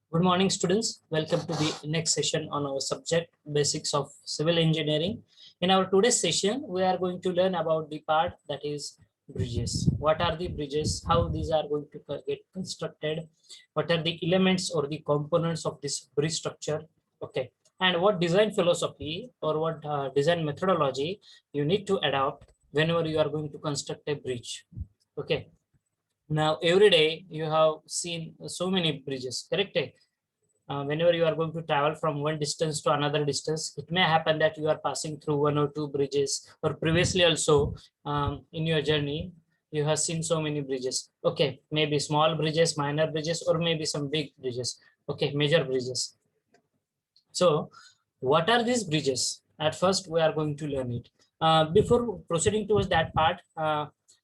Good morning, students. Welcome to the next session on our subject, Basics of Civil Engineering. In our today's session, we are going to learn about the part that is bridges. What are the bridges? How these are going to get constructed? What are the elements or the components of this bridge structure? Okay. And what design philosophy or what design methodology you need to adopt whenever you are going to construct a bridge. Okay. Now, every day you have seen so many bridges, correct? Whenever you are going to travel from one distance to another distance, it may happen that you are passing through one or two bridges, or previously also in your journey, you have seen so many bridges. Okay, maybe small bridges, minor bridges, or maybe some big bridges. Okay, major bridges. So, what are these bridges? At first, we are going to learn it. Before proceeding towards that part,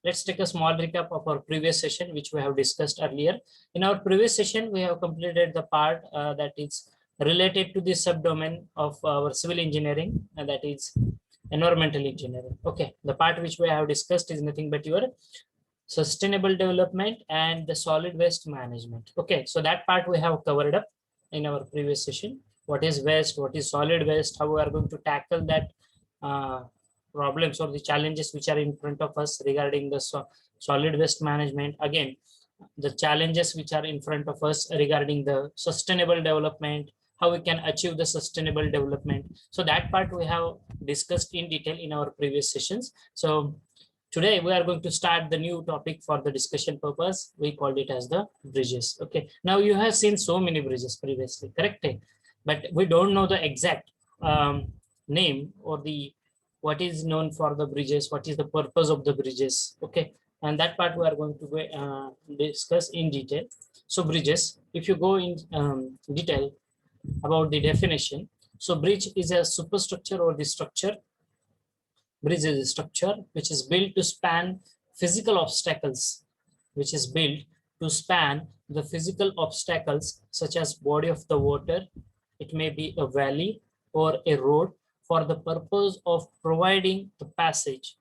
let's take a small recap of our previous session, which we have discussed earlier. In our previous session, we have completed the part that is related to the subdomain of our civil engineering, and that is environmental engineering. Okay, the part which we have discussed is nothing but your sustainable development and the solid waste management. Okay, so that part we have covered up in our previous session. What is waste, what is solid waste, how we are going to tackle that problems or the challenges which are in front of us regarding the solid waste management. Again, the challenges which are in front of us regarding the sustainable development, how we can achieve the sustainable development. So that part we have discussed in detail in our previous sessions. So today we are going to start the new topic for the discussion purpose. We called it as the bridges. Okay. Now you have seen so many bridges previously, correct? But we don't know the exact name or the what is known for the bridges, what is the purpose of the bridges. Okay. And that part we are going to discuss in detail. So bridges, if you go in detail about the definition. So bridge is a superstructure or the structure. Bridge is a structure which is built to span physical obstacles, which is built to span the physical obstacles such as body of the water. It may be a valley or a road for the purpose of providing the passage,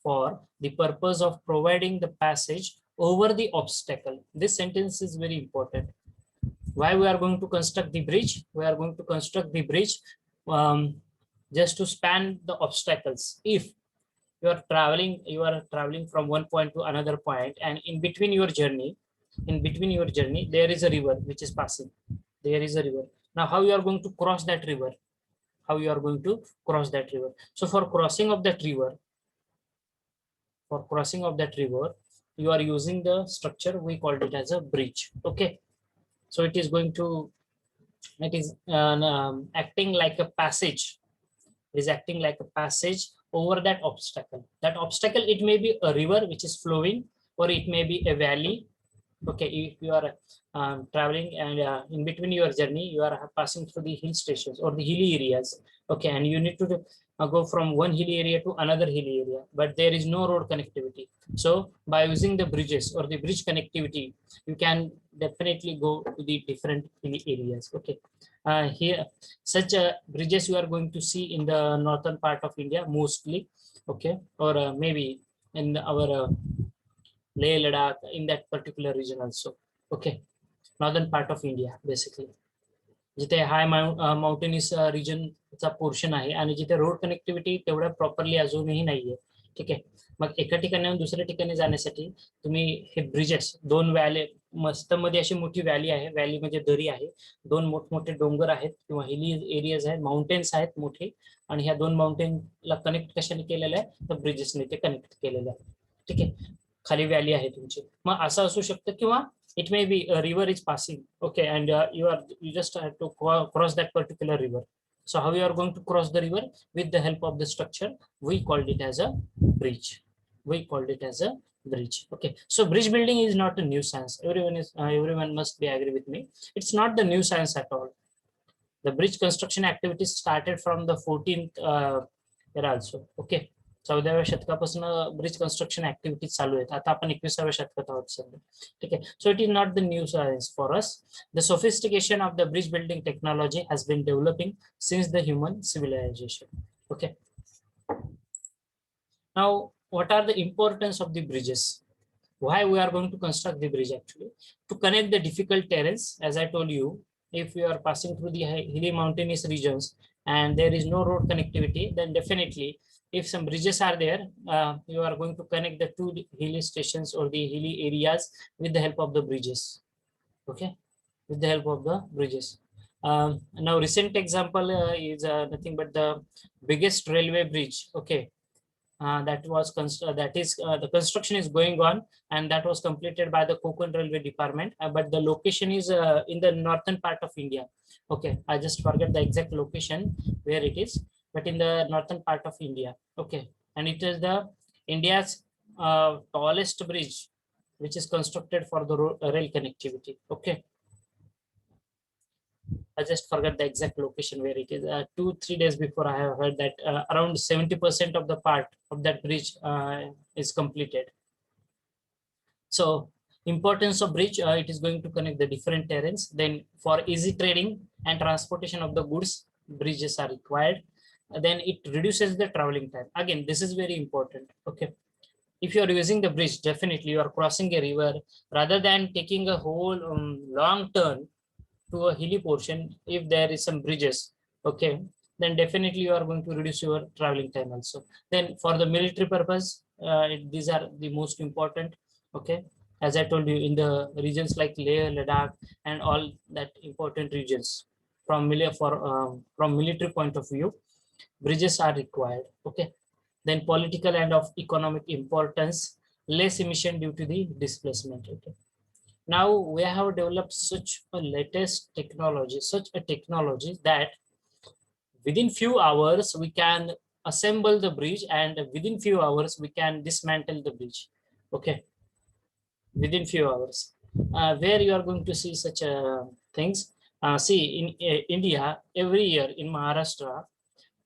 for the purpose of providing the passage over the obstacle. This sentence is very important. Why we are going to construct the bridge? We are going to construct the bridge just to span the obstacles. If you are traveling from one point to another point, and in between your journey, there is a river which is passing. There is a river. Now, how you are going to cross that river? How you are going to cross that river? So, for crossing of that river, you are using the structure we called it as a bridge. Okay, so it is acting like a passage. It is acting like a passage over that obstacle. That obstacle, it may be a river which is flowing, or it may be a valley. Okay, if you are traveling and in between your journey, you are passing through the hill stations or the hilly areas. Okay, and you need to go from one hilly area to another hilly area, but there is no road connectivity. So by using the bridges or the bridge connectivity, you can definitely go to the different hilly areas. Okay, here such bridges you are going to see in the northern part of India mostly. Okay, or maybe in our Leh Ladakh, in that particular region also. Okay, northern part of India basically. जिथे हाय माउंटेनिस रिजनचा portion आहे आणि जिथे road connectivity तेवढ्या properly अजूनही नाहीये. ठीक आहे. मग एका ठिकाणाहून दुसऱ्या ठिकाणी जाण्यासाठी तुम्ही हे ब्रिजेस, दोन व्हॅली, मस्त मध्ये अशी मोठी व्हॅली आहे, व्हॅली म्हणजे दरी आहे, दोन मोठमोठे डोंगर आहेत किंवा हिली एरियाज आहेत, माउंटेन्स आहेत मोठे, आणि ह्या दोन माउंटेनला कनेक्ट कशाने केलेलं आहे? तर ब्रिजेसने ते कनेक्ट केलेलं आहे. ठीक आहे. खाली व्हॅली आहे तुमची. मग असं असू शकतं, किंवा it may be a river is passing. Okay, and you just have to cross that particular river. So how you are going to cross the river? With the help of the structure, we called it as a bridge. Okay, so bridge building is not a new science. Everyone must be agree with me. It's not the new science at all. The bridge construction activities started from the 14th era also. Okay, 14व्या शतकापासून bridge construction activities चालू आहेत. आता आपण 21व्या शतकात आहोत सध्या. ठीक आहे. So it is not the new science for us. The sophistication of the bridge building technology has been developing since the human civilisation. Okay. Now what are the importance of the bridges? Why we are going to construct the bridge? Actually, to connect the difficult terrains, as I told you, if you are passing through the hilly mountainous regions and there is no road connectivity, then definitely if some bridges are there, you are going to connect the two hilly stations or the hilly areas with the help of the bridges. Okay, with the help of the bridges. Now, recent example is nothing but the biggest railway bridge. Okay, the construction is going on, and that was completed by the Konkan Railway Department. But the location is in the northern part of India. Okay, I just forget the exact location where it is, but in the northern part of India. Okay, and it is the India's tallest bridge, which is constructed for the rail connectivity. Okay. I just forgot the exact location where it is. 2-3 days before, I have heard that around 70% of the part of that bridge is completed. So, importance of bridge, it is going to connect the different terrains. Then for easy trading and transportation of the goods, bridges are required. Then it reduces the traveling time. Again, this is very important. Okay. If you are using the bridge, definitely you are crossing a river rather than taking a whole long turn to a hilly portion. If there is some bridges, okay, then definitely you are going to reduce your traveling time also. Then for the military purpose, these are the most important. Okay, as I told you, in the regions like Leh, Ladakh, and all that important regions, from military point of view, bridges are required. Okay, then political and of economic importance, less emission due to the displacement. Okay, now we have developed such a latest technology, such a technology that within few hours we can assemble the bridge, and within few hours we can dismantle the bridge. Okay, within few hours. Where you are going to see such things. See, in India, every year in Maharashtra,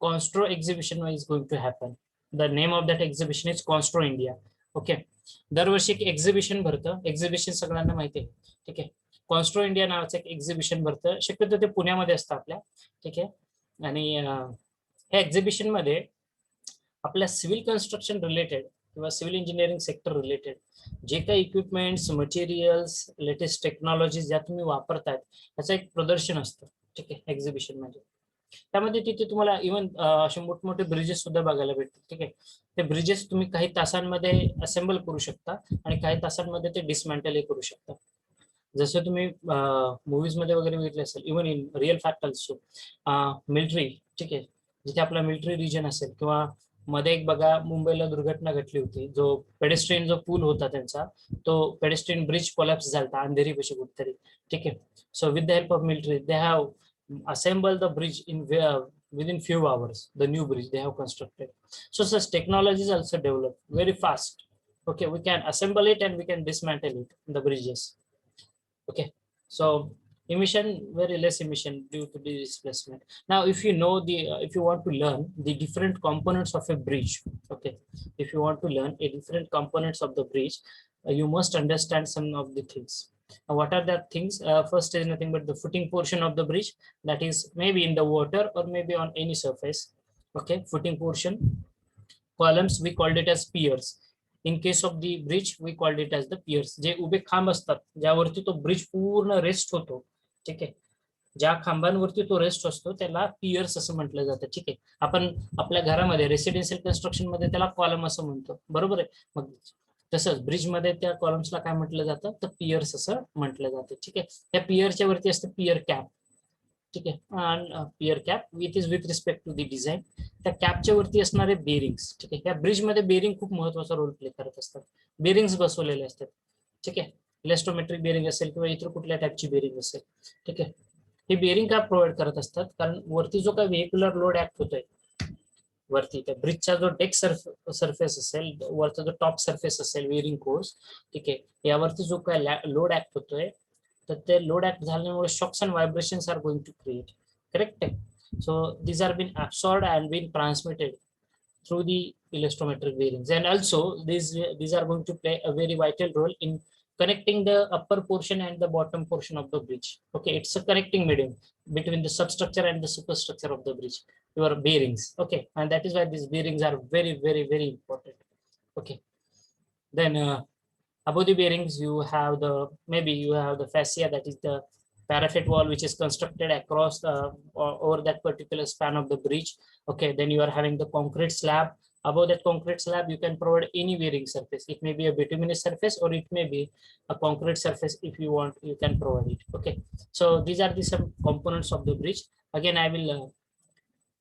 Constro exhibition is going to happen. The name of that exhibition is Constro India. Okay, दरवर्षी एक exhibition भरतं. Exhibition सगळ्यांना माहिती आहे. ठीक आहे, कॉन्स्ट्रो India नावाचं एक एक्झिबिशन भरतं. शक्यतो ते पुण्यामध्ये असतं आपल्या. ठीक आहे, आणि ह्या एक्झिबिशन मध्ये आपल्या सिव्हिल कन्स्ट्रक्शन रिलेटेड किंवा सिव्हिल इंजिनिअरिंग सेक्टर रिलेटेड जे काही इक्विपमेंट्स, मटेरियल्स, लेटेस्ट टेक्नॉलॉजी ज्या तुम्ही वापरतायत याचं एक प्रदर्शन असतं. ठीक आहे, एक्झिबिशन मध्ये. त्यामध्ये तिथे तुम्हाला इव्हन असे मोठमोठे ब्रिजेस सुद्धा बघायला भेटतात. ठीक आहे, ते ब्रिजेस तुम्ही काही तासांमध्ये असेंबल करू शकता आणि काही तासांमध्ये ते डिसमॅन्टल करू शकता. जसं तुम्ही मूवीज मध्ये वगैरे बघितले असेल, even in real fact also, military. ठीक आहे, जिथे आपला मिलिटरी रिजन असेल, किंवा मध्ये एक बघा मुंबईला दुर्घटना घडली होती, जो पेडेस्ट्रियन जो पूल होता त्यांचा, तो पेडेस्ट्रियन ब्रिज कोलॅप्स झाला अंधेरी पैसे कुठेतरी. ठीक आहे, so with the help of military they have assemble the bridge in within few hours. The new bridge they have constructed. So such technology is also developed very fast. Okay, we can assemble it and we can dismantle it in the bridges. Okay, so emission, very less emission due to the displacement. Now if you know the if you want to learn the different components of a bridge, okay, if you want to learn a different components of the bridge, you must understand some of the things. What are the things? First is nothing but the footing portion of the bridge, that is maybe in the water or maybe on any surface. Okay, footing portion. Columns, we called it as piers. In case of the bridge, we called it as the piers. जे उभे खांब असतात ज्यावरती तो bridge पूर्ण rest होतो. ठीक आहे, ज्या खांबांवरती तो रेस्ट असतो त्याला पियर्स असं म्हटलं जातं. ठीक आहे, आपण आपल्या घरामध्ये रेसिडेन्शियल कन्स्ट्रक्शन मध्ये त्याला कॉलम असं म्हणतो. बरोबर आहे. मग तसंच ब्रिज मध्ये त्या कॉलम्सला काय म्हटलं जातं, तर पियर्स असं म्हटलं जातं. ठीक आहे, त्या पियरच्या वरती असतं पियर कॅप. ठीक आहे, pier cap with is with respect to the design. त्या कॅपच्या वरती असणारे बेरिंग्स. ठीक आहे, या ब्रिज मध्ये बेरिंग खूप महत्वाचा रोल प्ले करत असतात. बेरिंग्स बसवलेले असतात. ठीक आहे, इलेस्ट्रोमेट्रिक बेरिंग असेल किंवा इतर कुठल्या टाईपची बेरिंग असेल. ठीक आहे, हे बेरिंग का प्रोव्हाइड करत असतात, कारण वरती जो काही व्हेहिक्युलर लोड ऍक्ट होतोय, वरती त्या ब्रिजचा जो डेक सरफेस असेल, वरचा जो टॉप सरफेस असेल, बेरिंग कोर्स. ठीक आहे, यावरती जो काय लोड ऍक्ट होतोय, तर ते लोड ऍक्ट झाल्यामुळे shocks and vibrations are going to create. Correct आहे. So these are been absorbed and been transmitted through the elastrometric bearings, and also these are going to play a very vital role in connecting the upper portion and the bottom portion of the bridge. Okay, it's a connecting medium between the substructure and the superstructure of the bridge, your bearings. Okay, and that is why these bearings are very very important. Okay, then above the bearings you have the, maybe you have the fascia, that is the parapet wall which is constructed across over that particular span of the bridge. Okay, then you are having the concrete slab. Above that concrete slab, you can provide any bearing surface. It may be a bituminous surface or it may be a concrete surface. If you want, you can provide it. Okay, so these are the some components of the bridge. Again, I will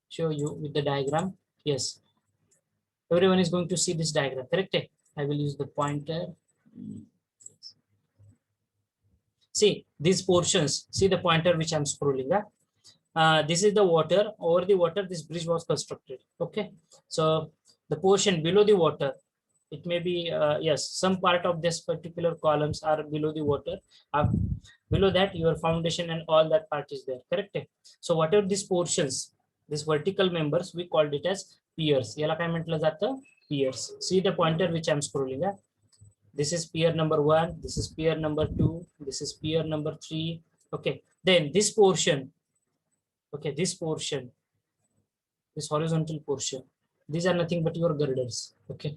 show you with the diagram. Yes, everyone is going to see this diagram, correct? I will use the pointer. See these portions, see the pointer which I'm scrolling. This is the water. Over the water, this bridge was constructed. Okay, so the portion below the water, it may be, yes, some part of this particular columns are below the water. Below that, your foundation and all that part is there, correct? So whatever these portions, these vertical members, we called it as piers. याला काय म्हटलं जातं? Piers. See the pointer which I'm scrolling. This is pier number 1, this is pier number 2, this is pier number 3. Okay, then this portion, okay, this portion, this horizontal portion, these are nothing but your girders. Okay,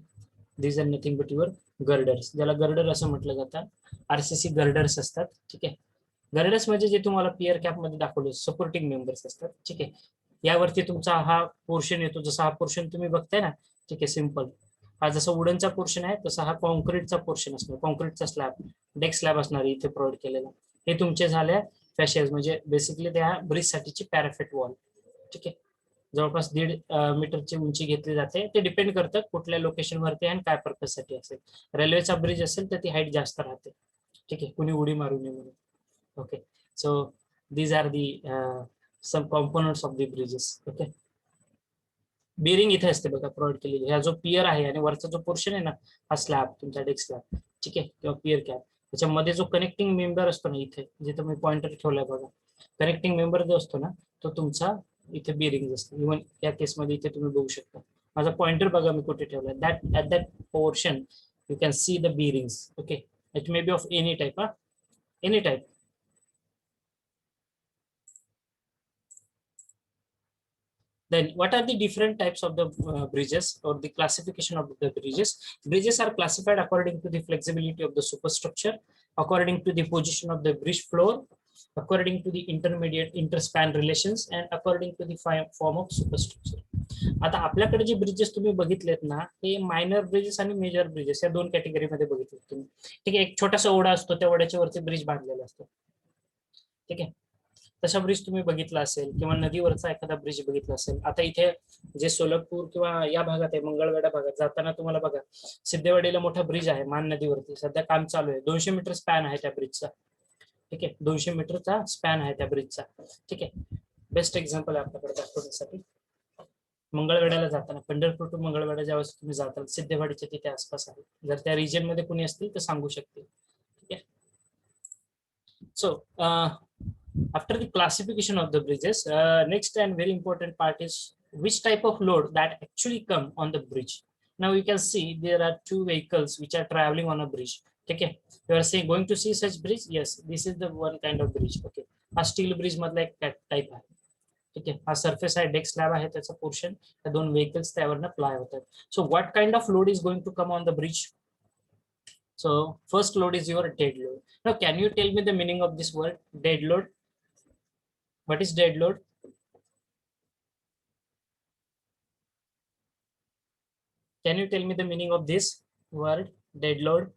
these are nothing but your girders. ज्याला girder असं म्हटलं जातं. RCC girders असतात. ठीक आहे, girders म्हणजे जे तुम्हाला पियर cap मध्ये दाखवले सपोर्टिंग मेंबर्स असतात. ठीक आहे, यावरती तुमचा हा पोर्शन येतो. जसा हा पोर्शन तुम्ही बघताय ना, ठीक आहे, सिंपल. हा जसा वुडनचा पोर्शन आहे तसा हा कॉन्क्रीटचा पोर्शन असणार. कॉन्क्रीटचा स्लॅब, डेक स्लॅब असणार इथे प्रोव्हाइड केलेला. हे तुमचे झाले फॅशेज, म्हणजे बेसिकली त्या ब्रिज साठीची पॅराफेट वॉल. ठीक आहे, जवळपास 1.5 मीटरची उंची घेतली जाते. ते डिपेंड करतं कुठल्या लोकेशन वरती आणि काय पर्पज साठी असेल. रेल्वेचा ब्रिज असेल तर ती हाईट जास्त राहते. ठीक आहे, कुणी उडी मारू नये म्हणून. Okay, so these are the some components of the bridges. Okay, bearing इथे असते बघा प्रोव्हाइड केलेली. हा जो पियर आहे आणि वरचा जो पोर्शन आहे ना, हा स्लॅब, तुमचा डेक स्लॅब. ठीक आहे, किंवा पियर कॅप, त्याच्यामध्ये जो कनेक्टिंग मेंबर असतो ना, इथे जिथे मी पॉइंटर ठेवलाय बघा, कनेक्टिंग मेंबर जो असतो ना, तो तुमचा इथे बेरिंग असतो. इव्हन या केसमध्ये इथे तुम्ही बघू शकता. माझा पॉइंटर बघा मी कुठे ठेवलाय. That at that portion you can see the bearings. Okay, it may B of any type. Any type. Then what are the different types of the bridges or the classification of the bridges? Bridges are classified according to the flexibility of the superstructure, according to the position of the bridge floor, according to the intermediate interspan relations, and according to the form of superstructure. आता आपल्याकडे जे bridges तुम्ही बघितलेत ना, हे minor bridges आणि major bridges या दोन कॅटेगरीमध्ये बघितले तुम्ही. ठीक आहे, एक छोटासा ओढा असतो, त्या ओढ्याच्या वरती ब्रिज बांधलेला असतो. ठीक आहे, तसा ब्रिज तुम्ही बघितला असेल, किंवा नदीवरचा एखादा ब्रिज बघितला असेल. आता इथे जे सोलापूर किंवा या भागात आहे, मंगळवेढा भागात जाताना तुम्हाला बघा, सिद्धेवाडीला मोठा ब्रिज आहे मान नदीवरती. सध्या काम चालू आहे. 200 मीटर स्पॅन आहे त्या ब्रिजचा. ठीक आहे, 200 मीटरचा स्पॅन आहे त्या ब्रिजचा. ठीक आहे, बेस्ट एक्झाम्पल आहे आपल्याकडे दाखवण्यासाठी. मंगळवेढ्याला जाताना, पंढरपूर टू मंगळवेढा ज्यावेळेस तुम्ही जाताल, सिद्धेवाडीच्या तिथे आसपास आहे. जर त्या रिजन मध्ये कोणी असतील तर सांगू शकतील. ठीक आहे, सो after the classification of the bridges, next and very important part is which type of load that actually come on the bridge. Now you can see there are two vehicles which are traveling on a bridge. Okay, you are saying going to see such bridge? Yes, this is the one kind of bridge. Okay, a steel bridge मधला एक type आहे. ठीक आहे, हा surface आहे, deck slab आहे, त्याचा portion, त्या दोन व्हेकल्स त्यावरनं प्लाय होतात. So what kind of load is going to come on the bridge? So first load is your dead load. Now can you tell me the meaning of this word dead load? What is dead load? Can you tell me the meaning of this word dead load?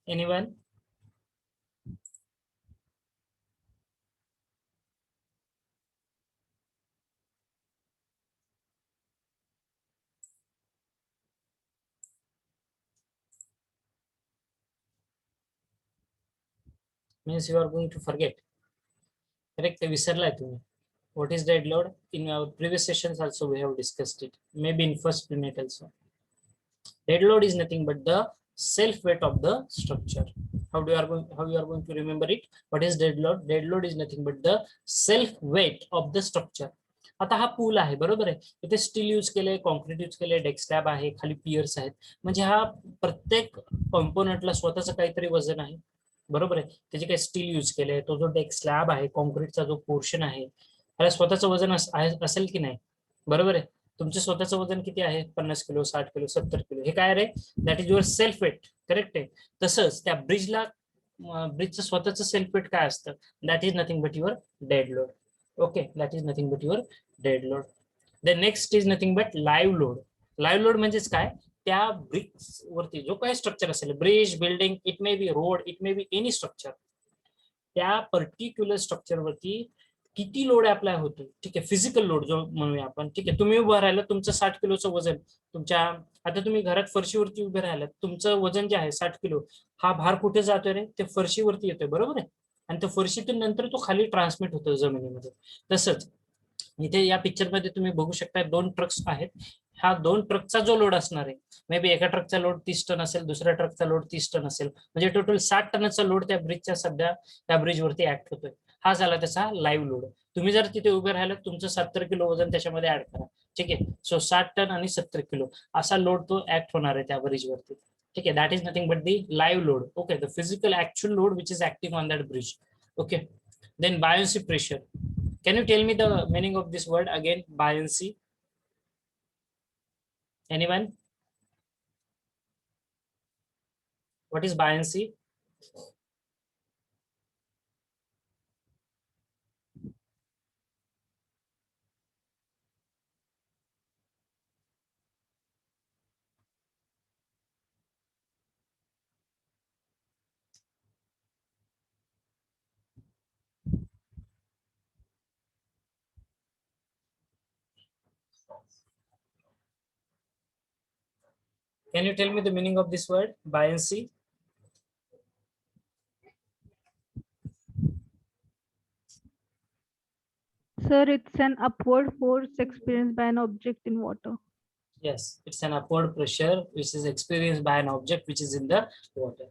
Anyone? Means you are going to forget. Correct? विसरलाय तुम्ही. What is dead load? In our previous sessions also we have discussed it. Maybe in first unit also. Dead load is nothing but the self weight of the structure. How you are going to remember it? What is dead load? Dead load is nothing but the self weight of the structure. आता हा pool आहे, बरोबर आहे, इथे steel use केलंय, concrete use केलंय, deck slab आहे, खाली पियर्स आहेत, म्हणजे हा प्रत्येक कॉम्पोनंटला स्वतःच काहीतरी वजन आहे, बरोबर आहे. त्याचे काही स्टील यूज केलंय, तो जो डेक स्लॅब आहे, कॉन्क्रीटचा जो पोर्शन आहे, त्याला स्वतःचं वजन असेल की नाही, बरोबर आहे. तुमचं स्वतःचं वजन किती आहे? 50 किलो, 60 किलो, 70 किलो, हे काय रे? That is your self weight, correct आहे. तसंच त्या ब्रिजचं स्वतःचं सेल्फ वेट काय असतं? That is nothing but your dead load. Okay, that is nothing but your dead load. The next is nothing but live load. Live load म्हणजेच काय? त्या BRICS वरती जो काही स्ट्रक्चर असेल, bridge, building, it may B road, it may be any structure, त्या particular स्ट्रक्चरवरती किती load apply होतो, ठीक आहे, फिजिकल लोड जो म्हणूया आपण, ठीक आहे. तुम्ही उभं राहिलं, तुमचं 60 किलोचं वजन, तुमच्या आता तुम्ही घरात फरशीवरती उभे राहिलात, तुमचं वजन जे आहे 60 किलो, हा भार कुठे जातोय रे? ते फरशीवरती येतोय, बरोबर आहे. आणि तो फरशीतून नंतर तो खाली ट्रान्समिट होतो जमिनीमध्ये. तसंच इथे या पिक्चरमध्ये तुम्ही बघू शकता, 2 ट्रक्स आहेत. हा 2 ट्रकचा जो लोड असणार आहे, मे बी एका ट्रकचा लोड 30 टन असेल, दुसऱ्या ट्रकचा लोड 30 टन असेल, म्हणजे टोटल 60 टनाचा लोड त्या ब्रिजच्या सध्या त्या ब्रिजवरती ऍक्ट होतोय. हा झाला त्याचा लाईव्ह लोड. तुम्ही जर तिथे उभे राहिलात, तुमचं 70 किलो वजन त्याच्यामध्ये ऍड करा, ठीक आहे. सो 60 टन आणि 70 किलो असा लोड तो ऍक्ट होणार आहे त्या ब्रिजवरती, ठीक आहे. That is nothing but the live load. Okay, the physical actual load which is acting on that bridge. Okay, then buoyancy pressure. Can you tell me the meaning of this word again? Buoyancy. Anyone? What is buoyancy? Can you tell me the meaning of this word? Buoyancy. Sir, it's an upward force experienced by an object in water. Yes, it's an upward pressure which is experienced by an object which is in the water.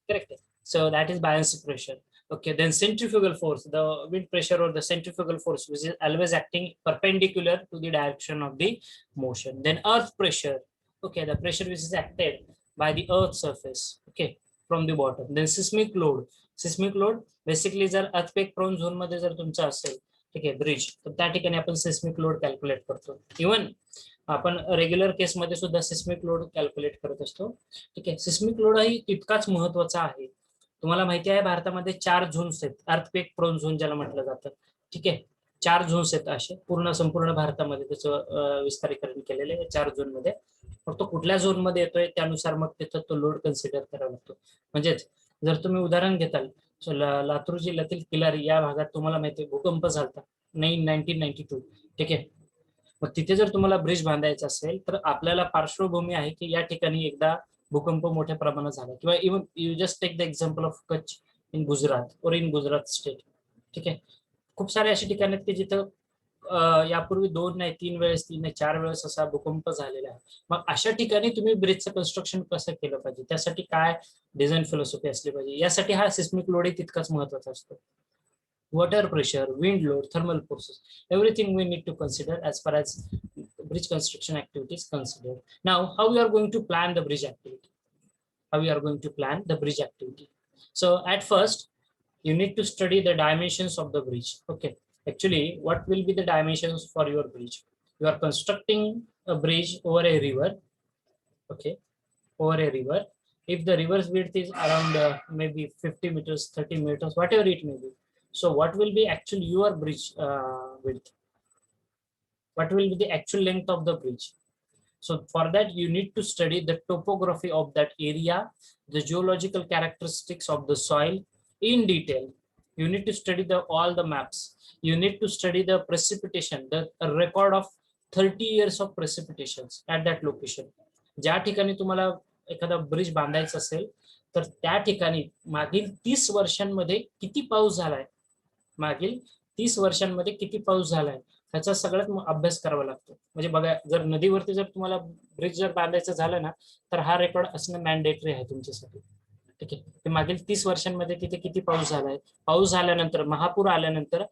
Correct. So that is buoyancy pressure. Okay, then centrifugal force, the wind pressure or the centrifugal force, which is always acting perpendicular to the direction of the motion. Then earth pressure. Okay, the pressure which is acted by the earth surface, okay, from the bottom. Then seismic load. Seismic load basically जर earthquake prone zone मध्ये जर तुमचा असेल, ठीक आहे, bridge, तर त्या ठिकाणी आपण सेस्मिक लोड कॅल्क्युलेट करतो. इव्हन आपण रेग्युलर केसमध्ये सुद्धा सिस्मिक लोड कॅल्क्युलेट करत असतो, ठीक आहे. सिस्मिक लोड ही तितकाच महत्वाचा आहे. तुम्हाला माहिती आहे, भारतामध्ये 4 झोन्स आहेत, अर्थक्वेक प्रोन झोन ज्याला म्हटलं जातं, ठीक आहे. 4 झोन्स आहेत असे संपूर्ण भारतामध्ये त्याचं विस्तारीकरण केलेलं आहे 4 झोन मध्ये. मग तो कुठल्या झोन मध्ये येतोय त्यानुसार मग तिथं तो लोड कन्सिडर करावा लागतो. म्हणजेच जर तुम्ही उदाहरण घेताल, लातूर जिल्ह्यातील किलारी या भागात तुम्हाला माहिती आहे भूकंप झाला 1992, ठीक आहे. मग तिथे जर तुम्हाला ब्रिज बांधायचा असेल तर आपल्याला पार्श्वभूमी आहे की या ठिकाणी एकदा भूकंप मोठ्या प्रमाणात झाला, किंवा even you just take the example of Kutch in Gujarat और इन गुजरात स्टेट, ठीक आहे. खूप सारे असे ठिकाण आहेत की जिथं यापूर्वी 2 नाही 3 वेळेस, 3 नाही 4 वेळेस असा भूकंप झालेला आहे. मग अशा ठिकाणी तुम्ही ब्रिजचं कन्स्ट्रक्शन कसं केलं पाहिजे, त्यासाठी काय डिझाईन फिलॉसॉफी असली पाहिजे, यासाठी हा सिस्मिक लोड तितकाच महत्वाचा असतो. Water pressure, wind load, thermal forces, everything we need to consider as far as bridge construction activity is considered. Now, how we are going to plan the bridge activity? How we are going to plan the bridge activity? So at first, you need to study the dimensions of the bridge. Okay, actually, what will be the dimensions for your bridge? You are constructing a bridge over a river. Okay, over a river. If the river's width is around maybe 50 meters, 30 meters, whatever it may be. So what will be actually your bridge width? What will be the actual length of the bridge? So for that, you need to study the topography of that area, the geological characteristics of the soil in detail. You need to study all the maps. You need to study the precipitation, the record of 30 years of precipitations at that location. ज्या ठिकाणी तुम्हाला एखादा bridge बांधायचा असेल तर त्या ठिकाणी मागील 30 वर्षांमध्ये किती पाऊस झालाय, मागील 30 वर्षांमध्ये किती पाऊस झालाय, त्याचा सगळ्यात अभ्यास करावा लागतो. म्हणजे बघा, जर नदीवरती जर तुम्हाला ब्रिज जर बांधायचं झालं ना, तर हा रेकॉर्ड असणं मॅन्डेटरी आहे तुमच्यासाठी, ठीक आहे. ते मागील 30 वर्षांमध्ये तिथे किती पाऊस झालाय, पाऊस झाल्यानंतर, महापूर आल्यानंतर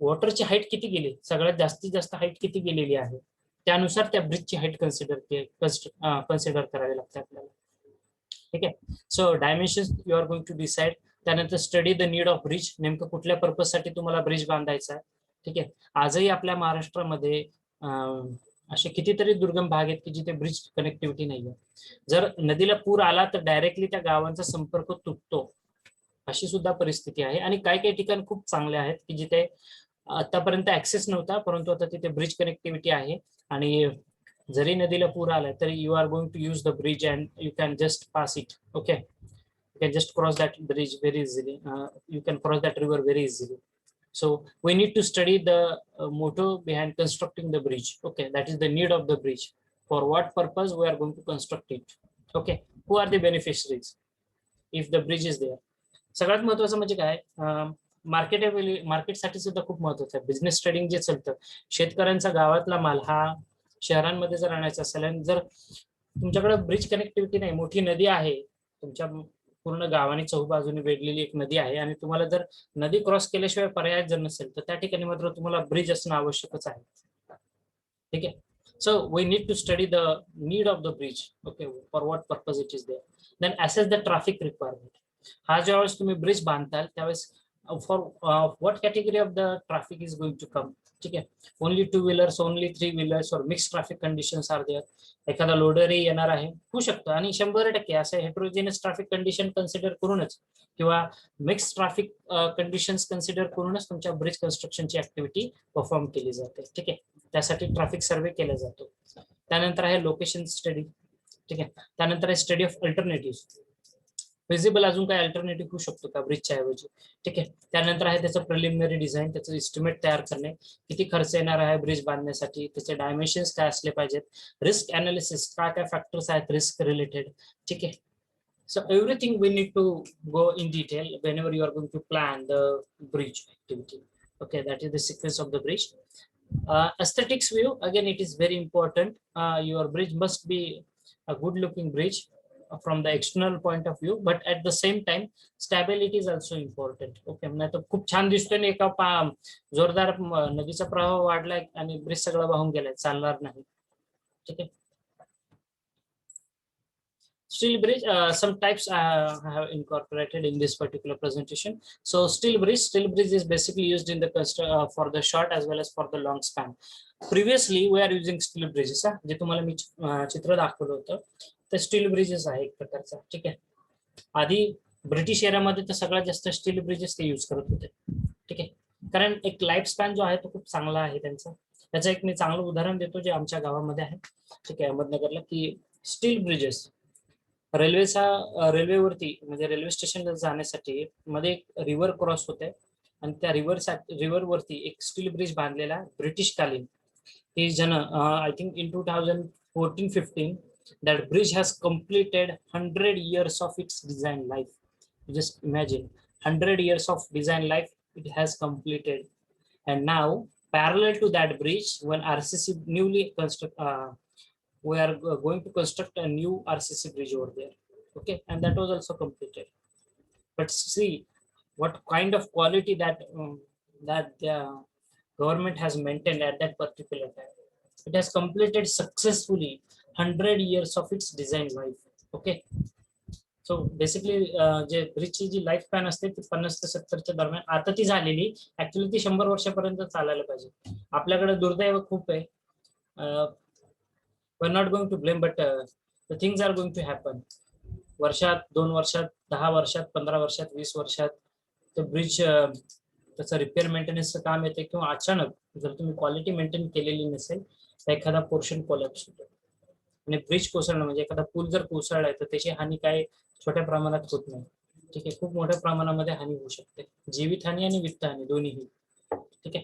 वॉटरची हाईट किती गेली, सगळ्यात जास्तीत जास्त हाईट किती गेलेली आहे, त्यानुसार त्या ब्रिजची हाईट कन्सिडर करावी लागते आपल्याला. ठीक आहे. So dimension you are going to decide. त्यानंतर study the need of bridge, नेमकं कुठल्या पर्पजसाठी तुम्हाला ब्रिज बांधायचा आहे. ठीक आहे. आजही आपल्या महाराष्ट्रामध्ये असे कितीतरी दुर्गम भाग आहेत की जिथे ब्रिज कनेक्टिव्हिटी नाही आहे. जर नदीला पूर आला तर डायरेक्टली त्या गावांचा संपर्क तुटतो, अशी सुद्धा परिस्थिती आहे. आणि काही काही ठिकाण खूप चांगले आहेत की जिथे आतापर्यंत ऍक्सेस नव्हता, परंतु आता तिथे ब्रिज कनेक्टिव्हिटी आहे. आणि जरी नदीला पूर आला तरी you are going to use the bridge and you can just pass it. Okay, you can just cross that bridge very easily, you can cross that river very easily. So we need to study the motto behind constructing the bridge. Okay, that is the need of the bridge. For what purpose we are going to construct it. Okay, who are the beneficiaries if the bridge is there. सगळ्यात महत्त्वाचं म्हणजे काय, मार्केटसाठी सुद्धा खूप महत्त्वाचं आहे. Business trading जे चालतं, शेतकऱ्यांचा गावातला माल हा शहरांमध्ये जर आणायचा असेल आणि जर तुमच्याकडे ब्रिज कनेक्टिव्हिटी नाही, मोठी नदी आहे तुमच्या पूर्ण गावाने चौबाजूने वेढलेली एक नदी आहे आणि तुम्हाला जर नदी क्रॉस केल्याशिवाय पर्याय जर नसेल तर त्या ठिकाणी मात्र तुम्हाला ब्रिज असणं आवश्यकच आहे. ठीक आहे. So we need to study the need of the bridge. Okay, for what purpose it is there. Then assess the traffic requirement. हा ज्यावेळेस तुम्ही ब्रिज बांधताल त्यावेळेस for what category of the traffic is going to come. ठीक आहे. Only 2 wheelers, only 3 wheelers और mix traffic conditions are there. एखादा लोडरही येणार आहे, होऊ शकतं. आणि 100% असं हेट्रोजेनस ट्रॅफिक कंडिशन कन्सिडर करूनच किंवा मिक्स ट्रॅफिक कंडिशन्स कन्सिडर करूनच तुमच्या ब्रिज कन्स्ट्रक्शनची ऍक्टिव्हिटी परफॉर्म केली जाते. ठीक आहे. त्यासाठी ट्रॅफिक सर्वे केला जातो. त्यानंतर आहे लोकेशन स्टडी. ठीक आहे. त्यानंतर आहे स्टडी ऑफ अल्टरनेटिव्ह. फिजिबल अजून काय अल्टरनेटिव्ह होऊ शकतो का ब्रिजच्या ऐवजी. ठीक आहे. त्यानंतर आहे त्याचं प्रिलिमिनरी डिझाईन, त्याचं एस्टिमेट तयार करणे, किती खर्च येणार आहे ब्रिज बांधण्यासाठी, त्याचे डायमेन्शन्स काय असले पाहिजेत, रिस्क अनालिसिस, काय काय फॅक्टर्स आहेत रिस्क रिलेटेड. ठीक आहे. So everything we need to go in detail whenever you are going to plan the bridge activity. Okay, that is the sequence of the bridge. Aesthetics view, again it is very important. Your bridge must be a good looking bridge from the external point of view, but at the same time stability is also important. Okay, नाही तर खूप छान दिसतोय आणि एका जोरदार नदीचा प्रवाह वाढलाय आणि ब्रिज सगळं वाहून गेलाय, चालणार नाही. ठीक आहे. Steel bridge, some types I have incorporated in this particular presentation. So steel bridge is basically used in the for the short as well as for the long span. Previously we are using steel bridges. जे तुम्हाला मी चित्र दाखवलं होतं ते steel bridges आहे एक प्रकारचा. ठीक आहे. आधी ब्रिटिश एरियामध्ये तर सगळ्यात जास्त स्टील ब्रिजेस ते यूज करत होते. ठीक आहे. कारण एक लाईफ स्पॅन जो आहे तो खूप चांगला आहे त्यांचा. त्याचं एक मी चांगलं उदाहरण देतो जे आमच्या गावामध्ये आहे. ठीक आहे. अहमदनगरला की स्टील ब्रिजेस रेल्वेवरती म्हणजे रेल्वे स्टेशनला जाण्यासाठी मध्ये एक रिव्हर क्रॉस होते आणि त्या रिव्हरवरती एक स्टील ब्रिज बांधलेला ब्रिटिश कालीन. ही जन I think in 2014-15 that bridge has completed 100 years of its design life. Just imagine 100 years of design life it has completed, and now parallel to that bridge when RCC newly we are going to construct a new RCC bridge over there. Okay, and that was also completed. But see what kind of quality that the government has maintained at that particular time. It has completed successfully 100 years of its design life. Okay, so basically J ब्रिजची ji life span असते ती 50 ते 70च्या दरम्यान आता ती झालेली, actually ती 100 वर्षापर्यंत चालायला पाहिजे. आपल्याकडे दुर्दैव खूप आहे. we're not going to blame, but the things are going to happen. वर्षात, 2 वर्षात, 10 वर्षात, 15 वर्षात, 20 वर्षात ते ब्रिज त्याचं रिपेअर मेंटेनन्सचं काम येते किंवा अचानक जर तुम्ही क्वालिटी मेंटेन केलेली नसेल तर एखादा पोर्शन कोलॅप्स होतो. आणि ब्रिज कोसळणं म्हणजे एखादा पूल जर कोसळलाय तर त्याची हानी काय छोट्या प्रमाणात होत नाही. ठीक आहे. खूप मोठ्या प्रमाणामध्ये हानी होऊ शकते, जीवित हानी आणि वित्त हानी दोन्हीही. ठीक आहे.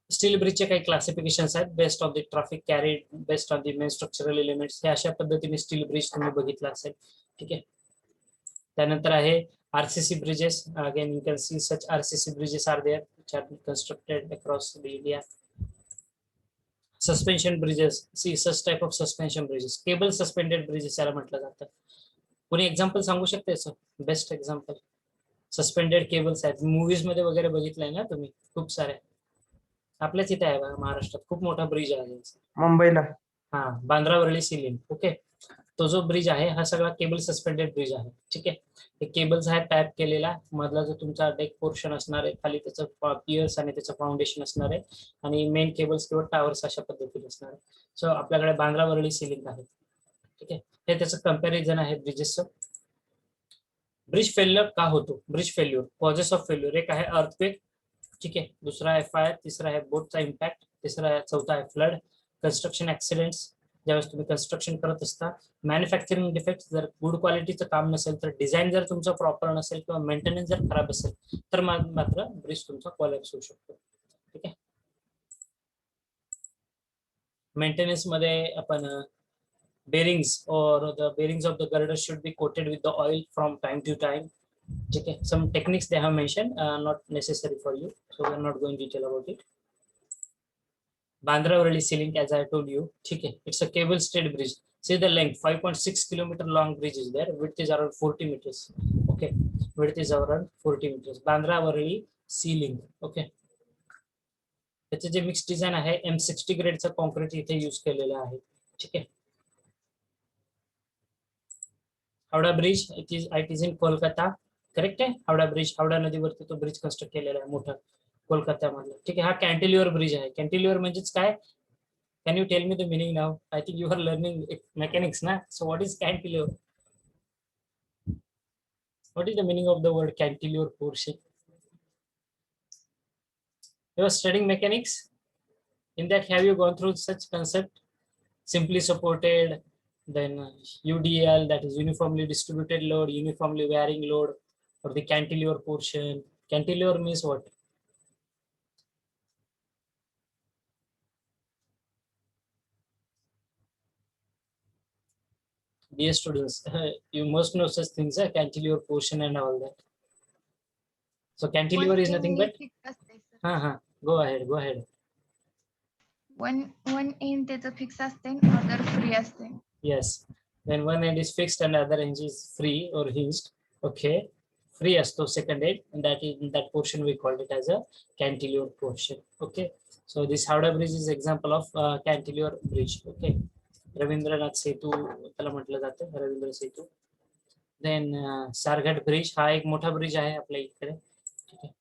स्टील ब्रिजचे काही क्लासिफिकेशन्स आहेत based on the traffic carried, based on the main structural elements. हे अशा पद्धतीने स्टील ब्रिज तुम्ही बघितलं असेल. ठीक आहे. त्यानंतर आहे RCC bridges. Again you can see such RCC bridges are there which are constructed across the India. Suspension bridges, see such type of suspension bridges, cable suspended bridges याला म्हटलं जातं. कोणी एक्झाम्पल सांगू शकते sir, best example suspended cables आहेत, movies मध्ये वगैरे बघितलंय ना तुम्ही, खूप सारे. आपल्याच इथे आहे बघा, महाराष्ट्रात खूप मोठा ब्रिज आहे मुंबईला. हा, बांद्रा वरळी सी लिंक. ओके, तो जो ब्रिज आहे हा सगळा केबल सस्पेंडेड ब्रिज आहे. ठीक आहे, हे केबल्स आहेत टॅप केलेला, मधला जो तुमचा डेक पोर्शन असणार आहे, खाली त्याचं पियर्स आणि त्याचं फाउंडेशन असणार आहे, आणि मेन केबल्स किंवा टावर्स अशा पद्धतीने असणार आहे. सो आपल्याकडे बांद्रा वरळी सी लिंक आहे. ठीक आहे, हे त्याचं कंपॅरिझन आहे ब्रिजेसचं. ब्रिज फेल्युअर का होतो? Bridge failure, causes of failure, एक आहे अर्थक्वेक, ठीक आहे, दुसरा आहे फायर, तिसरा आहे बोटचा इम्पॅक्ट, तिसरा आहे, चौथा आहे फ्लड, कन्स्ट्रक्शन ऍक्सिडेंट्स, ज्यावेळेस तुम्ही कन्स्ट्रक्शन करत असता, मॅन्युफॅक्चरिंग डिफेक्ट, जर गुड क्वालिटीचं काम नसेल तर, डिझाईन जर तुमचं प्रॉपर नसेल किंवा मेंटेनन्स जर खराब असेल तर मात्र ब्रिज तुमचा कोलॅप्स होऊ शकतो. ठीक आहे, मेंटेनन्स मध्ये आपण bearings or the bearings of the girder should be coated with the oil from time to time. Okay, some techniques they have mentioned, not necessary for you, so we are not going detail about it. Bandra Worli Sea Link, as I told you, okay, it's a cable stayed bridge. See the length, 5.6 kilometer long bridge is there, width is around 40 meters. Okay, width is around 40 meters. Bandra Worli Sea Link. Okay, त्याचे जे mix design आहे M60 ग्रेडचं concrete इथे use केलेलं आहे. ठीक आहे, Howrah bridge, it is in Kolkata. Correct आहे, Howrah bridge, Howrah नदीवरती तो ब्रिज कन्स्ट्रक्ट केलेला आहे मोठा कोलकात्यामधला. ठीक आहे, हा कॅन्टिलिव्हर ब्रिज आहे. कॅन्टिलिव्हर म्हणजेच काय? Can you tell me the meaning नाव? I think you are learning mechanics ना, so what is cantilever? What is the meaning of the word cantilever portion? You are studying mechanics. In that, have you gone through such concept? Simply supported, then UDL, that is uniformly distributed load, uniformly varying load, or the cantilever portion. Cantilever means what? Dear students, you must know such things, cantilever portion and all that. So cantilever is nothing but go ahead. One end त्याचं fix असते, other free असते. Yes, when one end is fixed and other end is free or hinged. Okay, free असतो second end, and that portion we called it as a cantilever portion. Okay, so this Howrah bridge is example of cantilever bridge. Okay, Rabindranath Setu त्याला म्हटलं जातं, Ravindra Setu. Then सारघाट bridge, हा एक मोठा bridge आहे आपल्या इकडे. ठीक आहे,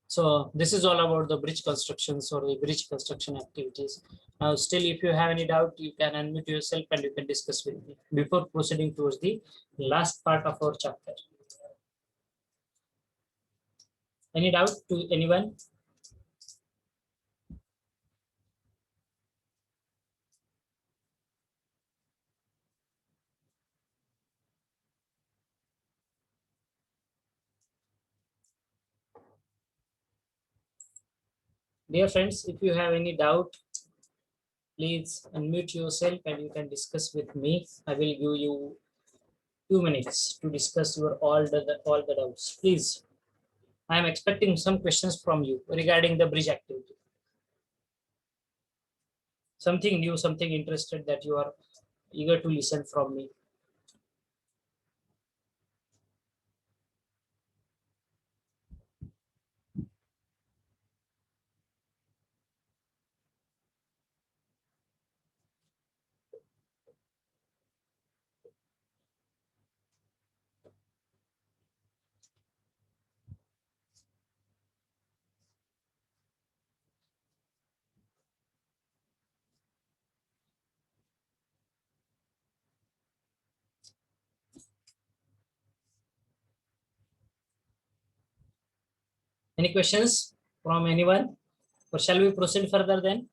so this is all about the bridge constructions or the bridge construction activities. Now still, if you have any doubt, you can unmute yourself and you can discuss with me before proceeding towards the last part of our chapter. Any doubt to anyone? Dear friends, if you have any doubt, please unmute yourself and you can discuss with me. I will give you 2 minutes to discuss your all the doubts. Please, I am expecting some questions from you regarding the bridge activity. Something new, something interested that you are eager to listen from me. Any questions from anyone, or shall we proceed further then?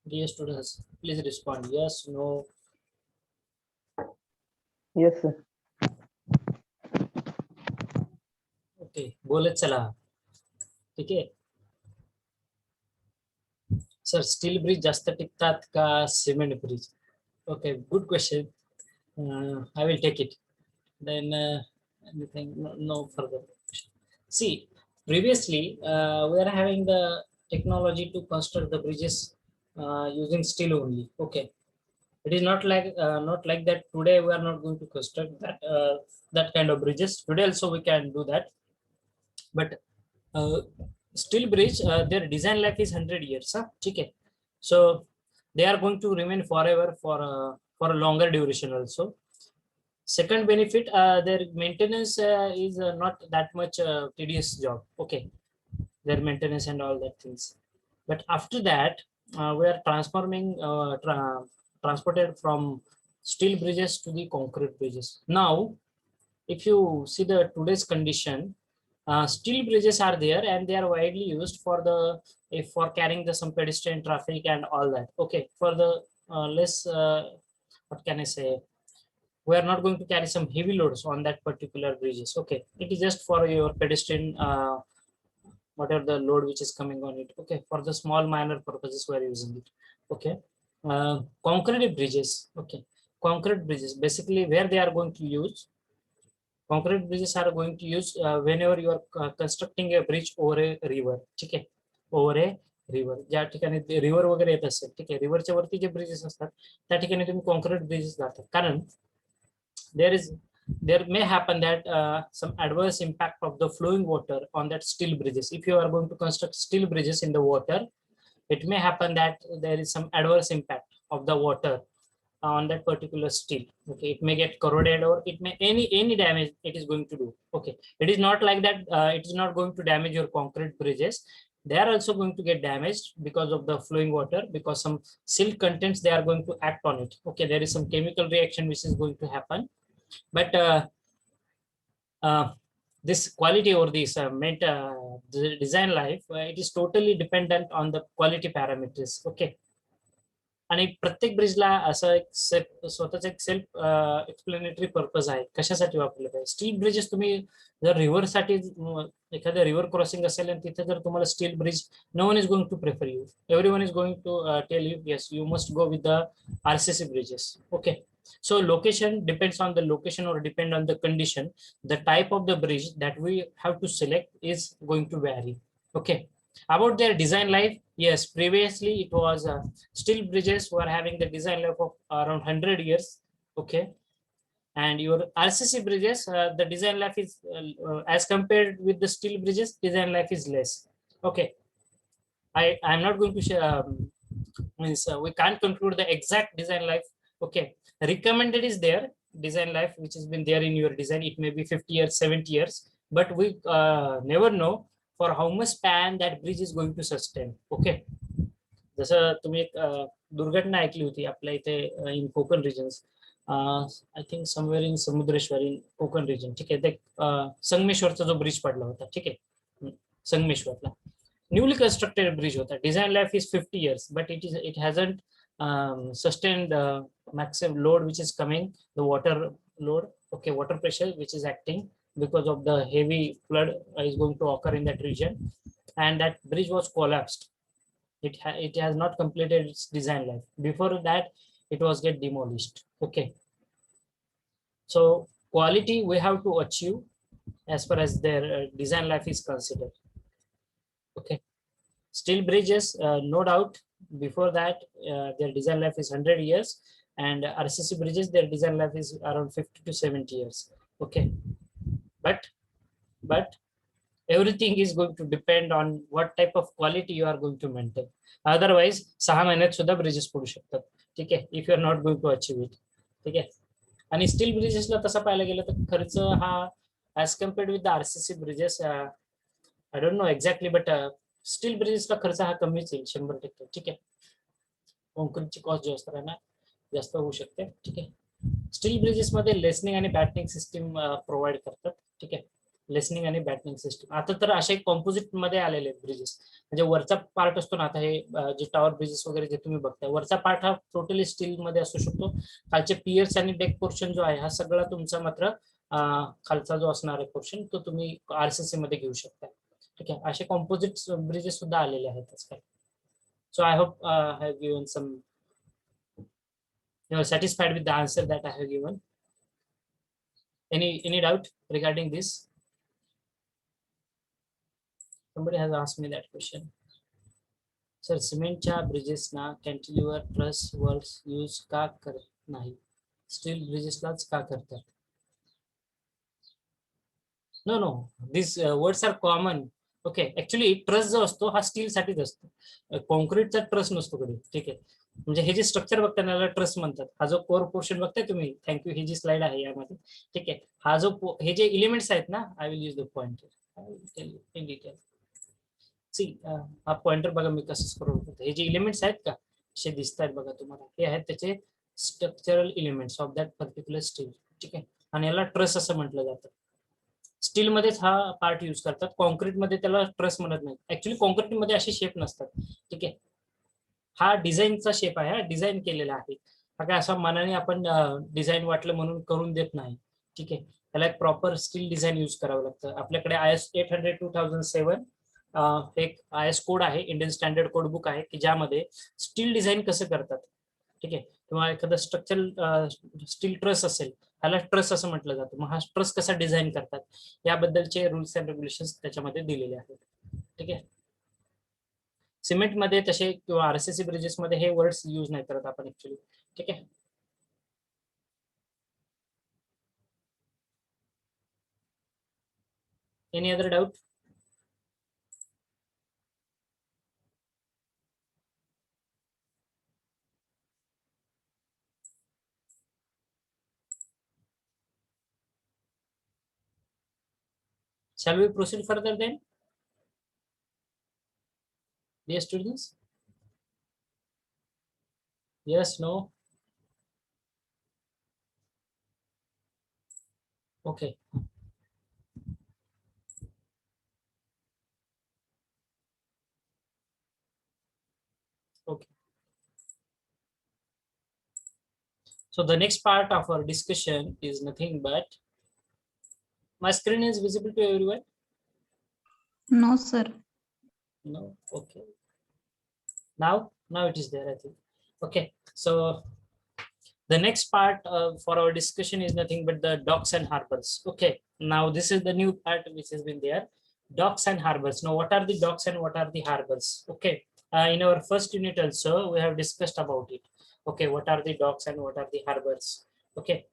Dear students, please respond yes, no. Yes, sir. Okay, बोलत चला. ठीक आहे sir, steel bridge जास्त टिकतात का cement bridge? Okay, good question. I will take it. Then anything, no further. See, previously we are having the technology to construct the bridges using steel only. Okay, it is not like that. Today we are not going to construct that kind of bridges. Today also we can do that, but uh, steel bridge, their design life is 100 years. Huh? Okay, so they are going to remain forever for a longer duration also. Second benefit, their maintenance is not that much tedious job. Okay, their maintenance and all that things. But after that, we are transported from steel bridges to the concrete bridges. Now, if you see the today's condition, steel bridges are there and they are widely used for the if for carrying the some pedestrian traffic and all that. Okay, for the less what can I say? We are not going to carry some heavy loads on that particular bridges. Okay, it is just for your pedestrian whatever the load which is coming on it. Okay, for the small minor purposes we are using it. Okay, concrete bridges. Okay, concrete bridges basically where they are going to use concrete bridges are going to use whenever you are constructing a bridge over a river. ठीक आहे, over a river ज्या ठिकाणी river वगैरे येत असेल, ठीक आहे, रिव्हरच्या वरती जे ब्रिजेस असतात त्या ठिकाणी तुम्ही कॉन्क्रीट ब्रिजेस जातात, कारण there is there may happen that some adverse impact of the flowing water on that steel bridges. If you are going to construct steel bridges in the water, it may happen that there is some adverse impact of the water on that particular steel. Okay, it may get corroded or it may any damage it is going to do. Okay, it is not like that. It is not going to damage your concrete bridges. They are also going to get damaged because of the flowing water, because some silt contents they are going to act on it. Okay, there is some chemical reaction which is going to happen, but this quality or this the design life, it is totally dependent on the quality parameters. Okay, आणि प्रत्येक ब्रिजला असं एक स्वतःच एक self explanatory purpose आहे कशासाठी वापरले पाहिजे. स्टील ब्रिजेस तुम्ही जर रिव्हर साठी एखाद्या रिव्हर क्रॉसिंग असेल आणि तिथे जर तुम्हाला steel bridge, no one is going to prefer you, every one is going to tell you yes you must go with the RCC bridges. Okay, so location depends on the location or depend on the condition. The type of the bridge that we have to select is going to vary. Okay, about their design life, yes, previously it was steel bridges were having the design life of around 100 years. Okay, and your RCC bridges, the design life is as compared with the steel bridges, design life is less. Okay, I'm not going to share means we can't conclude the exact design life. Okay, recommended is there design life which has been there in your design, it may be 50 years 70 years, but we never know for how much span that bridge is going to sustain. Okay, जसं तुम्ही एक दुर्घटना ऐकली होती आपल्या इथे in Konkan regions, I think somewhere in Samudreshwar in Konkan region. ठीक आहे, ते संगमेश्वरचा जो ब्रिज पडला होता, ठीक आहे, संगमेश्वरला न्यूली कंस्ट्रक्टेड ब्रिज होता. Design life is 50 years, but it hasn't sustained maximum load which is coming, the water load. Okay, water pressure which is acting because of the heavy flood is going to occur in that region, and that bridge was collapsed. It has not completed its design life. Before that it was get demolished. Okay, so quality we have to achieve as far as their design life is considered. Okay, steel bridges, no doubt before that their design life is 100 years, and RCC bridges their design life is around 50 to 70 years. Okay, but everything is going to depend on what type of quality you are going to maintain. Otherwise 6 महिन्यात सुद्धा bridges पडू शकतात. ठीक आहे, if you are not going to achieve it. ठीक आहे, आणि steel ब्रिजेसला तसं पाहायला गेलं तर खर्च हा as compared with the RCC bridges, I don't know exactly, but steel ब्रिजेसला खर्च हा कमीच येईल 100%. ठीक आहे, कॉन्क्रीटची कॉस्ट जी असतात ना जास्त होऊ शकते. ठीक आहे, स्टील ब्रिजेस मध्ये लेसनिंग आणि बॅटनिंग सिस्टीम प्रोव्हाइड करतात. ठीक आहे, लेसनिंग आणि बॅटनिंग सिस्टीम. आता तर असे कॉम्पोजिट मध्ये आलेले आहेत ब्रिजेस, म्हणजे वरचा पार्ट असतो ना, आता हे जे टॉवर ब्रिजेस वगैरे जे तुम्ही बघताय, वरचा पार्ट हा टोटली स्टील मध्ये असू शकतो. खालचे पियर्स आणि डेक पोर्शन जो आहे हा सगळा तुमचा मात्र खालचा जो असणार आहे पोर्शन तो तुम्ही आरसीसी मध्ये घेऊ शकता. ठीक आहे, असे कॉम्पोजिट ब्रिजेस सुद्धा आलेले आहेत आजकाल. So I hope I have given some, you are satisfied with the answer that I have given. Any doubt regarding this? Somebody has asked me that question. Sir सिमेंटच्या ब्रिजेसना कॅन्टिलिव्हर ट्रस वर्ड्स यूज का करत नाही, steel ब्रिजेसलाच का करतात? No no, this words are common. Okay, actually truss जो असतो हा स्टील साठीच असतो, कॉन्क्रीटचा ट्रस नसतो कधी. ठीक आहे, म्हणजे हे जे स्ट्रक्चर बघताय त्याला ट्रस म्हणतात. हा जो कोर पोर्शन बघताय तुम्ही, थँक्यू, ही जी स्लाइड आहे यामध्ये, ठीक आहे, हा जो हे जे एलिमेंट्स आहेत ना, I will use the pointer, I will tell you in detail. See, हा पॉइंटर बघा मी कसं स्क्रोल करतो. हे जे एलिमेंट्स आहेत का, असे दिसत आहेत बघा तुम्हाला, हे आहेत त्याचे structural elements of that particular steel. ठीक आहे, आणि याला ट्रस असं म्हटलं जातं. स्टील मध्येच हा पार्ट यूज करतात, कॉन्क्रीट मध्ये त्याला ट्रस म्हणत नाही. ऍक्च्युली कॉन्क्रीट मध्ये असे शेप नसतात. ठीक आहे, हा डिझाईनचा शेप आहे, हा डिझाईन केलेला आहे. हा काय असा मनाने आपण डिझाईन वाटलं म्हणून करून देत नाही. ठीक आहे, त्याला एक प्रॉपर स्टील डिझाईन यूज करावं लागतं. आपल्याकडे IS 800-2007 एक IS कोड आहे, इंडियन स्टँडर्ड कोड बुक आहे, की ज्यामध्ये स्टील डिझाईन कसं करतात. ठीक आहे, किंवा एखादं स्ट्रक्चर स्टील ट्रस असेल, ह्याला ट्रस असं म्हटलं जातं. मग हा ट्रस कसा डिझाईन करतात याबद्दलचे रूल्स अँड रेग्युलेशन्स त्याच्यामध्ये दिलेले आहेत. ठीक आहे, सिमेंट मध्ये तसे किंवा RCC ब्रिजेस मध्ये हे वर्ड्स यूज नाही करत आपण ऍक्च्युली. ठीक आहे, any other doubt? Shall we proceed further then, dear students? Yes, no? Okay. Okay. So the next part of our discussion is nothing but, my screen is visible to everyone? No, sir. No. Okay. Now it is there, I think. Okay. So the next part for our discussion is nothing but the docks and harbors. Okay. Now this is the new part which has been there. Docks and harbors. Now what are the docks and what are the harbors? Okay. In our first unit also we have discussed about it. Okay. What are the docks and what are the harbors? Okay.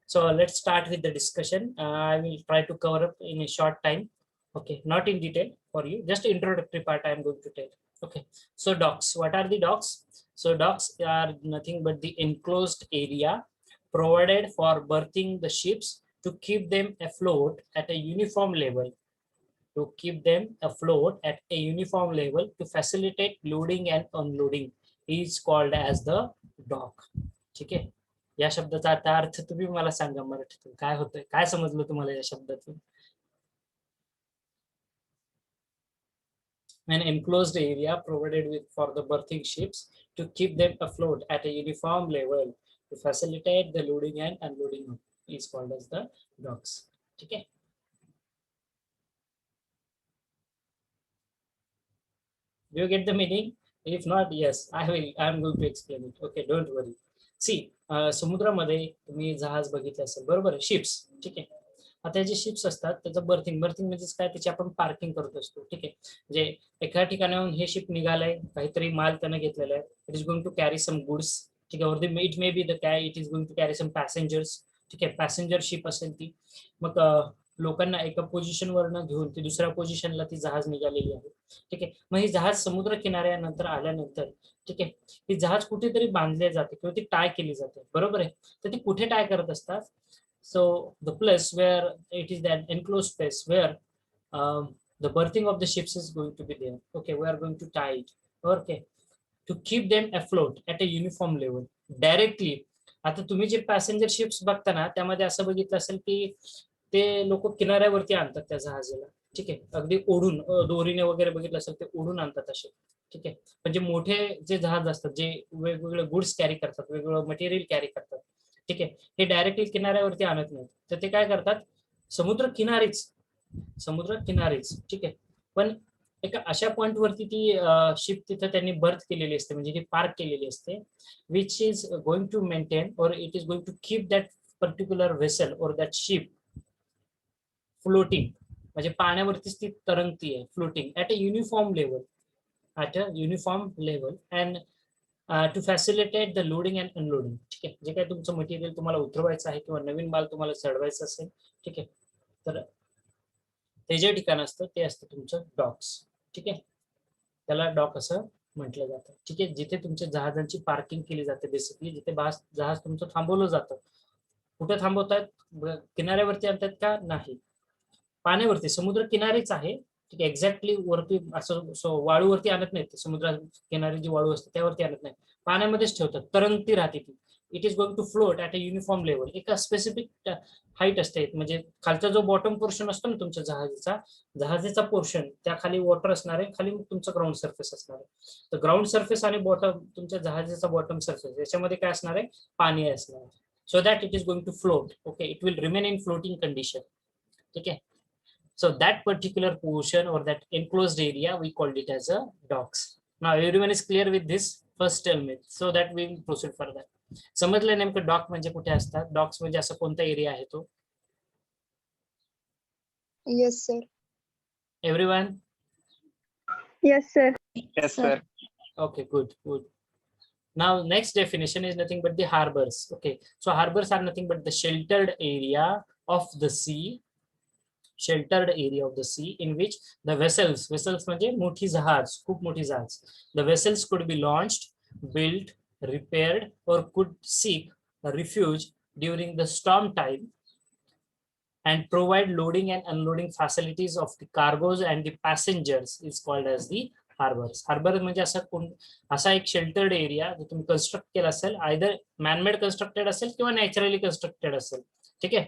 So let's start with the discussion. I will try to cover up in a short time. Okay, not in detail for you, just introductory part I am going to tell. Okay, so docks. What are the docks? So docks are nothing but the enclosed area provided for berthing the ships to keep them afloat at a uniform level. To keep them afloat at a uniform level to facilitate loading and unloading is called as the dock. ठीक आहे, या शब्दाचा आता अर्थ तुम्ही मला सांगा मराठीतून काय होतंय, काय समजलं तुम्हाला या शब्दातून? An enclosed area provided with for the berthing ships to keep them afloat at a uniform level to facilitate the loading and unloading is called as the docks. ठीक आहे, do you get the meaning? If not, yes, I am going to explain it. Okay, don't worry. See, समुद्रामध्ये तुम्ही जहाज बघितलं असेल, बरोबर, ships. ठीक आहे, आता जे शिप्स असतात त्याचं बर्थिंग म्हणजेच काय, त्याची आपण पार्किंग करत असतो. ठीक आहे, म्हणजे एका ठिकाणाहून हे शिप निघालंय, काहीतरी माल त्यानं घेतलेला आहे, it is going to carry some goods. ठीक आहे, इट मे बी द काय, it is going to carry some passengers. ठीक आहे, पॅसेंजर शिप असेल ती. मग लोकांना एका पोझिशनवरनं घेऊन ती दुसऱ्या पोझिशनला ती जहाज निघालेली आहे. ठीक आहे, मग ही जहाज समुद्र किनाऱ्यानंतर आल्यानंतर, ठीक आहे, ही जहाज कुठेतरी बांधले जाते किंवा ती टाय केली जाते, बरोबर आहे. तर ती कुठे टाय करत असतात? So the place where it is that enclosed space where the berthing of the ships is going to be there. Okay, we are going to tie it. Okay, to keep them afloat at a uniform level directly. आता तुम्ही जे passenger ships बघता ना, त्यामध्ये असं बघितलं असेल की ते लोक किनाऱ्यावरती आणतात त्या जहाजाला. ठीक आहे, अगदी ओढून दोरीने वगैरे बघितलं असेल ते ओढून आणतात असे. ठीक आहे, म्हणजे मोठे जे जहाज असतात जे वेगवेगळे गुड्स कॅरी करतात, वेगवेगळं मटेरियल कॅरी करतात. ठीक आहे, हे डायरेक्टली किनाऱ्यावरती आणत नाहीत, तर ते काय करतात, समुद्र किनारीच. ठीक आहे, पण एका अशा पॉइंट वरती ती शिप तिथं त्यांनी बर्थ केलेली असते, म्हणजे ती पार्क केलेली असते, which is going to maintain और it is going to keep that particular vessel और दॅट शिप फ्लोटिंग, म्हणजे पाण्यावरतीच ती तरंगती आहे, floating at a uniform level. at a uniform level and to facilitate the loading and unloading. ठीक आहे, जे काही तुमचं मटेरियल तुम्हाला उतरवायचं आहे किंवा नवीन माल तुम्हाला चढवायचा असेल, ठीक आहे, तर ते जे ठिकाण असतं ते असतं तुमचं डॉक्स. ठीक आहे, त्याला डॉक असं म्हटलं जातं. ठीक आहे, जिथे तुमच्या जहाजांची पार्किंग केली जाते, बेसिकली जिथे जहाज तुमचं थांबवलं जातं. कुठे थांबवतात? किनाऱ्यावरती आणतात का? नाही, पाण्यावरती, समुद्र किनारीच आहे. ठीक आहे, एक्झॅक्टली वरती असं वाळूवरती आणत नाहीत, समुद्रा किनारी जी वाळू असते त्यावरती आणत नाही, पाण्यामध्येच ठेवतात, तरंगती राहते ती. It is going to float at a uniform level. एका स्पेसिफिक हाईट असते, म्हणजे खालचा जो बॉटम पोर्शन असतो ना तुमच्या जहाजाचा पोर्शन, त्या खाली वॉटर असणार आहे, खाली तुमचं ग्राउंड सरफेस असणार आहे. तर ग्राउंड सरफेस आणि बॉटम, तुमच्या जहाजाचा बॉटम सरफेस, याच्यामध्ये काय असणार आहे? पाणी असणार आहे. So that it is going to float. Okay, it will remain in floating condition. ठीक आहे, so that particular portion or that enclosed area we called it as a docks. Now everyone is clear with this first term, so that we will proceed further. समजलं नेमकं dock म्हणजे कुठे असतात? Docs म्हणजे असं कोणता एरिया आहे तो? Yes, sir. Everyone? Yes, sir. Yes, sir. Okay, good. Now next definition is nothing but the harbors. Okay, so harbors are nothing but the sheltered area of the sea, sheltered area of the sea in which the vessels म्हणजे मोठी जहाज, खूप मोठी जहाज, the vessels could be launched, built, repaired or could seek refuge during the storm time and provide loading and unloading facilities of the cargoes and the passengers is called as the harbors. Harbor म्हणजे असा एक sheltered area जो तुम्ही construct केला असेल, either man-made constructed असेल किंवा naturally constructed असेल. ठीक आहे,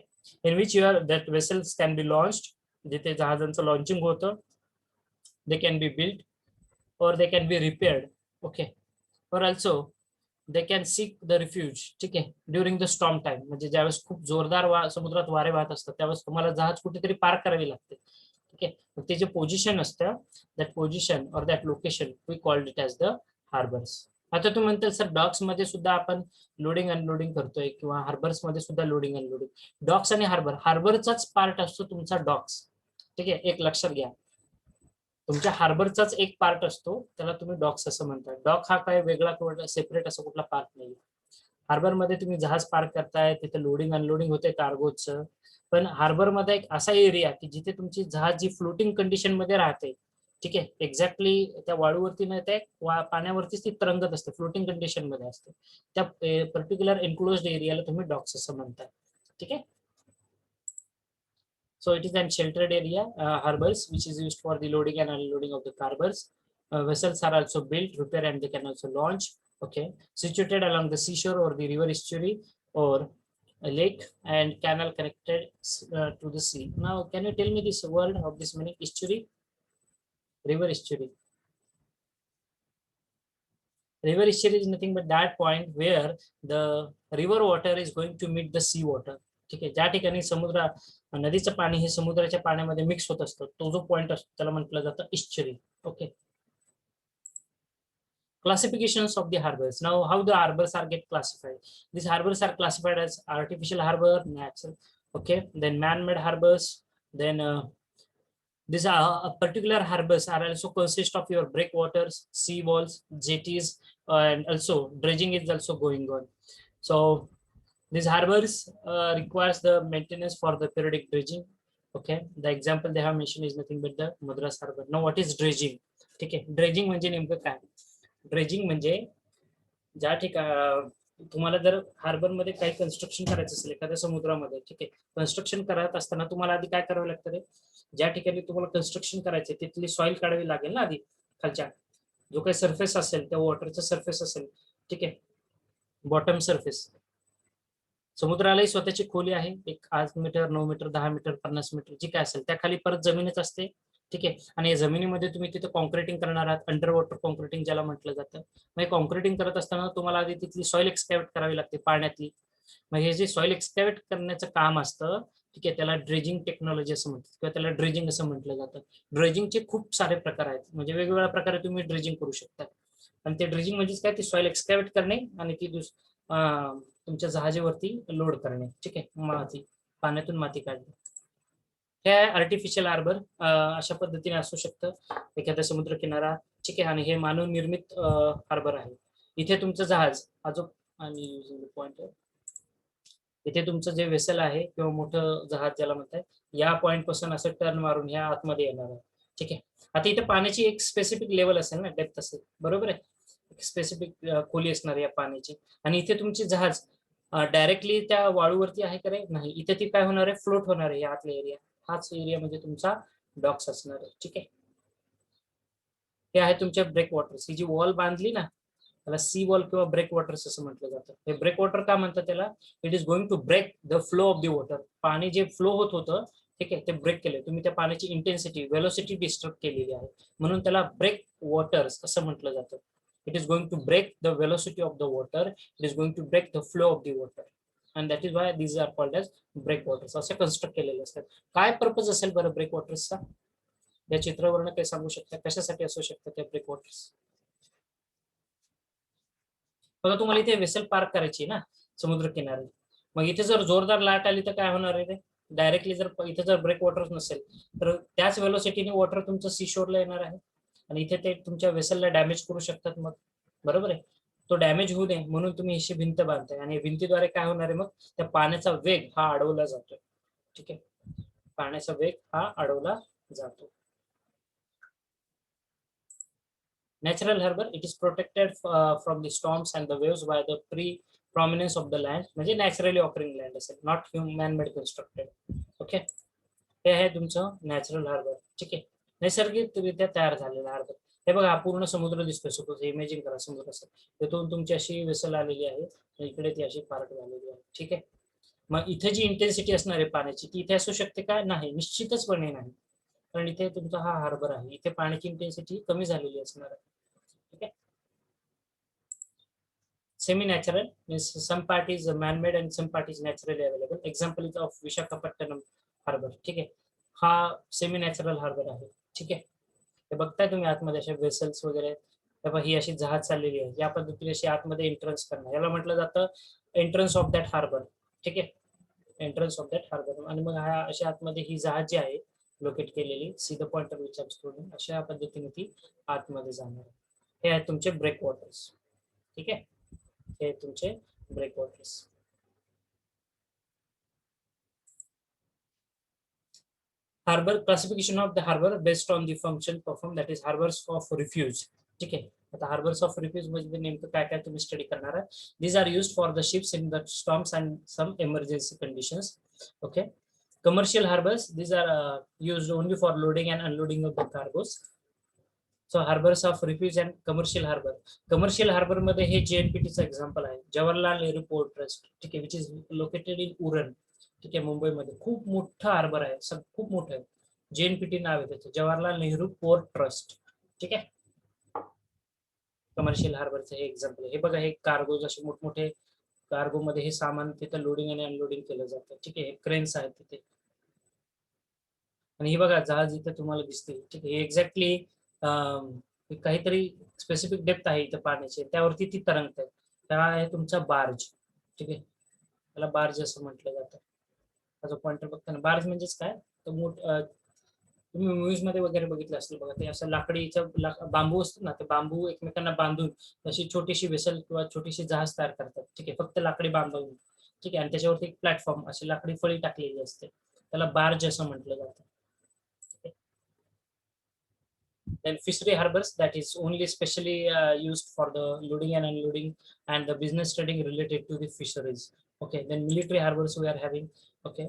in which that vessels can be launched, जिथे जहाजांचं लॉन्चिंग होतं, they can be built or they can be repaired. Okay, or also they can seek the refuge. ठीक आहे, ड्युरिंग द स्टॉर्म टाइम, म्हणजे ज्यावेळेस खूप जोरदार समुद्रात वारे वाहत असतात त्यावेळेस तुम्हाला जहाज कुठेतरी पार्क करावी लागते. ठीक आहे, ते जे पोझिशन असतं, दॅट पोझिशन और that location we called it as the harbours. आता तुम्ही म्हणताल सर डॉक्स मध्ये सुद्धा आपण लोडिंग अनलोडिंग करतोय किंवा हार्बर्स मध्ये सुद्धा लोडिंग अनलोडिंग. डॉक्स आणि हार्बरचाच पार्ट असतो तुमचा डॉक्स. ठीक आहे, एक लक्षात घ्या, तुमच्या हार्बरचाच एक पार्ट असतो, त्याला तुम्ही डॉक्स असं म्हणताय. डॉक हा काय वेगळा सेपरेट असा कुठला पार्ट नाही. हार्बर मध्ये तुम्ही जहाज पार्क करताय, तिथे लोडिंग अनलोडिंग होते कार्गोचं, पण हार्बर मध्ये एक असा एरिया की जिथे तुमची जहाज जी फ्लोटिंग कंडिशन मध्ये राहते. ठीक आहे, एक्झॅक्टली त्या वाळूवरती न ते पाण्यावरतीच ती तरंगत असते, फ्लोटिंग कंडिशन मध्ये असते, त्या पर्टिक्युलर एन्क्लोज्ड एरियाला तुम्ही डॉक्स असं म्हणताय. ठीक आहे, so it is an sheltered area, harbors, which is used for the loading and unloading of the cargoes. Vessels are also built, repaired and they can also launch. Okay, situated along the seashore or the river estuary or a lake and canal connected to the sea. Now can you tell me this word of this meaning? Estuary, river estuary. River estuary is nothing but that point where the river water is going to meet the sea water. ठीक आहे, ज्या ठिकाणी नदीचं पाणी हे समुद्राच्या पाण्यामध्ये mix होत असतं, तो जो पॉइंट असतो त्याला म्हटलं जातं estuary. Okay, classifications of the harbors. Now how the harbors are get classified? These harbors are classified as artificial harbor, natural, okay, then man-made harbors, then these are particular harbors are also consist of your breakwaters, sea walls, jetties, and also dredging is also going on. So these harbors requires the maintenance for the periodic dredging. Okay, the example they have mentioned is nothing but the Madras harbor. Now what is dredging? ठीक आहे, dredging म्हणजे नेमकं काय? Dredging म्हणजे ज्या ठिकाणी तुम्हाला जर हार्बर मध्ये काही कन्स्ट्रक्शन करायचं असेल एखाद्या समुद्रामध्ये, ठीक आहे, कन्स्ट्रक्शन करत असताना तुम्हाला आधी काय करावं लागतं रे? ज्या ठिकाणी तुम्हाला कन्स्ट्रक्शन करायचे तिथली सॉइल काढावी लागेल ना आधी, खालच्या जो काही सरफेस असेल त्या वॉटरचा सरफेस असेल, ठीक आहे, बॉटम सरफेस. समुद्रालाही स्वतःची खोली आहे, एक 8 मीटर, 9 मीटर, 10 मीटर, 50 मीटर जी काय असेल, त्या खाली परत जमीनच असते. ठीक आहे, आणि या जमिनीमध्ये तुम्ही तिथे कॉन्क्रिटिंग करणार आहात, अंडर वॉटर कॉन्क्रिटिंग ज्याला म्हटलं जातं. मग कॉन्क्रिटिंग करत असताना तुम्हाला आधी तिथली सॉइल एक्सकॅव्हेट करावी लागते, पाण्यातली. मग हे जे सॉइल एक्सकॅव्हेट करण्याचं काम असतं, ठीक आहे, त्याला ड्रेजिंग टेक्नॉलॉजी असं म्हणतात किंवा त्याला ड्रेजिंग असं म्हटलं जातं. ड्रेजिंगचे खूप सारे प्रकार आहेत, म्हणजे वेगवेगळ्या प्रकारे तुम्ही ड्रेजिंग करू शकता. आणि ते ड्रेजिंग म्हणजेच काय? ती सॉइल एक्सकॅव्हेट करणे आणि ती तुमच्या जहाजावरती लोड करणे. ठीक आहे, माती, पाण्यातून माती काढणे. हे आर्टिफिशियल हार्बर अशा पद्धतीने असू शकतं. एखादा समुद्र किनारा ठीक आहे, आणि हे मानव निर्मित हार्बर आहे. इथे तुमचं जहाज हा जो आणि पॉइंट इथे तुमचं जे वेसल आहे किंवा मोठं जहाज ज्याला म्हणतात, या पॉइंट पासून असं टर्न मारून ह्या आतमध्ये येणार आहे. ठीक आहे, आता इथे पाण्याची एक स्पेसिफिक लेवल असेल ना, डेप्थ असेल, बरोबर आहे, स्पेसिफिक खोली असणार या पाण्याची. आणि इथे तुमची जहाज डायरेक्टली त्या वाळूवरती आहे का नाही, इथे ती काय होणार आहे, फ्लोट होणार आहे. आतला एरिया, हाच एरिया म्हणजे तुमचा डॉक्स असणार आहे. ठीक आहे, हे आहे तुमच्या ब्रेक वॉटर्स. ही जी वॉल बांधली ना, त्याला सी वॉल किंवा ब्रेक वॉटर्स असं म्हटलं जातं. हे ब्रेक वॉटर का म्हणतात त्याला, it is going to break the flow of the water. पाणी जे फ्लो होत होतं, ठीक आहे, ते ब्रेक केले तुम्ही. त्या पाण्याची इंटेन्सिटी, वेलोसिटी डिस्टर्ब केलेली आहे, म्हणून त्याला ब्रेक वॉटर्स असं म्हटलं जातं. It is going to break the velocity of the water, it is going to break the flow of the water, and that is why these are called as breakwaters. असे construct केलेले असतात. काय purpose असेल बरं break वॉटर्सचा, या चित्रावरनं काही सांगू शकता, कशासाठी असू शकतात त्या ब्रेक वॉटर्स? बघा, तुम्हाला इथे वेसल पार्क करायची ना समुद्र किनारी, मग इथे जर जोरदार लाट आली तर काय होणार आहे, ते डायरेक्टली जर इथे जर ब्रेक वॉटर नसेल तर त्याच वेलोसिटीने वॉटर तुमचं सी शोरला येणार आहे, आणि इथे ते तुमच्या वेसलला डॅमेज करू शकतात. मग बरोबर आहे, तो डॅमेज होऊ नये म्हणून तुम्ही अशी भिंत बांधताय, आणि भिंतीद्वारे काय होणार आहे, मग त्या पाण्याचा वेग हा अडवला जातो. ठीक आहे, पाण्याचा वेग हा अडवला जातो. Natural harbor, it is protected from the storms and the waves by the prominence of the land, म्हणजे नॅचरली ऑकरिंग लँड असेल, not human made constructed. Okay, हे आहे तुमचं नॅचरल हार्बर. ठीक आहे, नैसर्गिकरित्या तयार झालेला हार्बर. हे बघा, हा पूर्ण समुद्र दिसतोय. सपोज इमेजिन करा समुद्र असेल, तिथून तुमची अशी वेसल आलेली आहे, इकडे ती अशी पार्क झालेली आहे. ठीक आहे, मग इथे जी इंटेन्सिटी असणार आहे पाण्याची, ती इथे असू शकते का? नाही, निश्चितचपणे नाही, कारण इथे तुमचा हा हार्बर आहे, इथे पाण्याची इंटेन्सिटी कमी झालेली असणार आहे. ठीक आहे, semi-natural means some part is man-made and some part is naturally available. Example is of Visakhapatnam harbour. ठीक आहे, हा सेमी नॅचरल हार्बर आहे. ठीक आहे, हे बघताय तुम्ही आतमध्ये अशा वेसल्स वगैरे, ही अशी जहाज चाललेली आहे, या पद्धतीने अशी आतमध्ये एंट्रन्स करणं, याला म्हटलं जातं एंट्रन्स ऑफ दॅट हार्बर. ठीक आहे, एंट्रन्स ऑफ दॅट हार्बर. आणि मग हा अशा आतमध्ये ही जहाज जी आहे लोकेट केलेली, see the point of which student, अशा पद्धतीने ती आतमध्ये जाणार. हे आहेत तुमचे ब्रेक वॉटर्स. ठीक आहे, हे तुमचे breakwaters. Harbour, classification of the harbour based on the function perform, that is harbours of refuge. ठीक आहे, आता हार्बर्स ऑफ रिफ्यूज म्हणजे नेमकं काय काय तुम्ही स्टडी करणार आहे. These are used for the ships in the storms and some emergency conditions. Okay, commercial harbors, these are used only for loading and unloading of the cargos. So harbors of refuge and commercial harbor. Commercial harbor मध्ये हे JNPT चं example आहे, Jawaharlal Nehru port trust. ठीक आहे, which is located in Uran. ठीक आहे, मुंबईमध्ये खूप मोठं हार्बर आहे, खूप मोठं आहे. JNPT नाव आहे त्याचं, जवाहरलाल नेहरू पोर्ट ट्रस्ट. ठीक आहे, कमर्शियल हार्बरचं हे एक्झाम्पल आहे. हे बघा, हे कार्गो जसे मोठमोठे कार्गो मध्ये हे सामान तिथे लोडिंग आणि अनलोडिंग केलं जातं. ठीक आहे, क्रेन्स आहेत तिथे, आणि हे बघा जहाज इथे तुम्हाला दिसते. ठीक आहे, एक्झॅक्टली काहीतरी स्पेसिफिक डेप्थ आहे इथं पाण्याची, त्यावरती ती तरंगत आहे. त्या आहे तुमचा बार्ज. ठीक आहे, त्याला बार्ज असं म्हटलं जातं. त्याचा पॉइंटर बघताना बार्ज म्हणजेच काय, तर तुम्ही मूवीज मध्ये वगैरे बघितलं असेल बघा, ते असं लाकडीचं बांबू असतो ना, ते बांबू एकमेकांना बांधून अशी छोटीशी वेसल किंवा छोटीशी जहाज तयार करतात. ठीक आहे, फक्त लाकडी बांधून. ठीक आहे, आणि त्याच्यावरती एक प्लॅटफॉर्म अशी लाकडी फळी टाकलेली असते, त्याला बार्ज असं म्हटलं जातं. Then fishery harbors, that is only specially used for the loading and unloading and the business trading related to the fisheries. Okay, then military harbors we are having. Okay,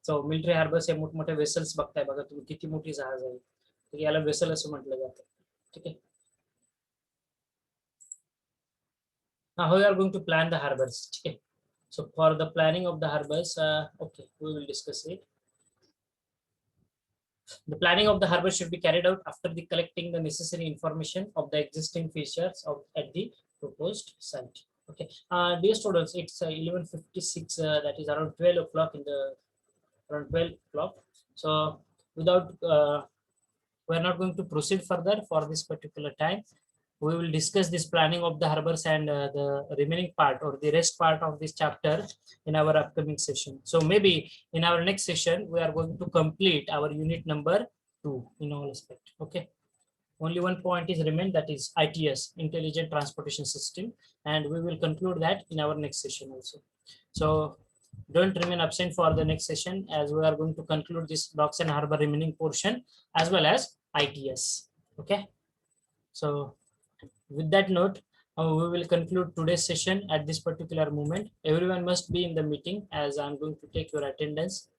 so military harbors हे मोठमोठे vessels बघताय बघा तुम्ही, किती मोठी जहाज आहे. ठीक आहे, याला वेसल असं म्हटलं जातं. ठीक आहे, now we are going to plan the harbors. ठीक आहे, so for the planning of the harbors, okay, we will discuss it. The planning of the harbor should be carried out after the collecting the necessary information of the existing features at the proposed site. Okay, dear students, it's 11:56. That is around 12 o'clock in the around 12 o'clock. So without we are not going to proceed further for this particular time. We will discuss this planning of the harbors and the remaining part or the rest part of this chapter in our upcoming session. So maybe in our next session, we are going to complete our unit number 2 in all aspect. Okay, Only one point is remained, that is ITS, Intelligent Transportation System, and we will conclude that in our next session also. So don't remain absent for the next session, as we are going to conclude this docks and harbor remaining portion as well as ITS. Okay. So with that note, we will conclude today's session at this particular moment. Everyone must be in the meeting, as I'm going to take your attendance.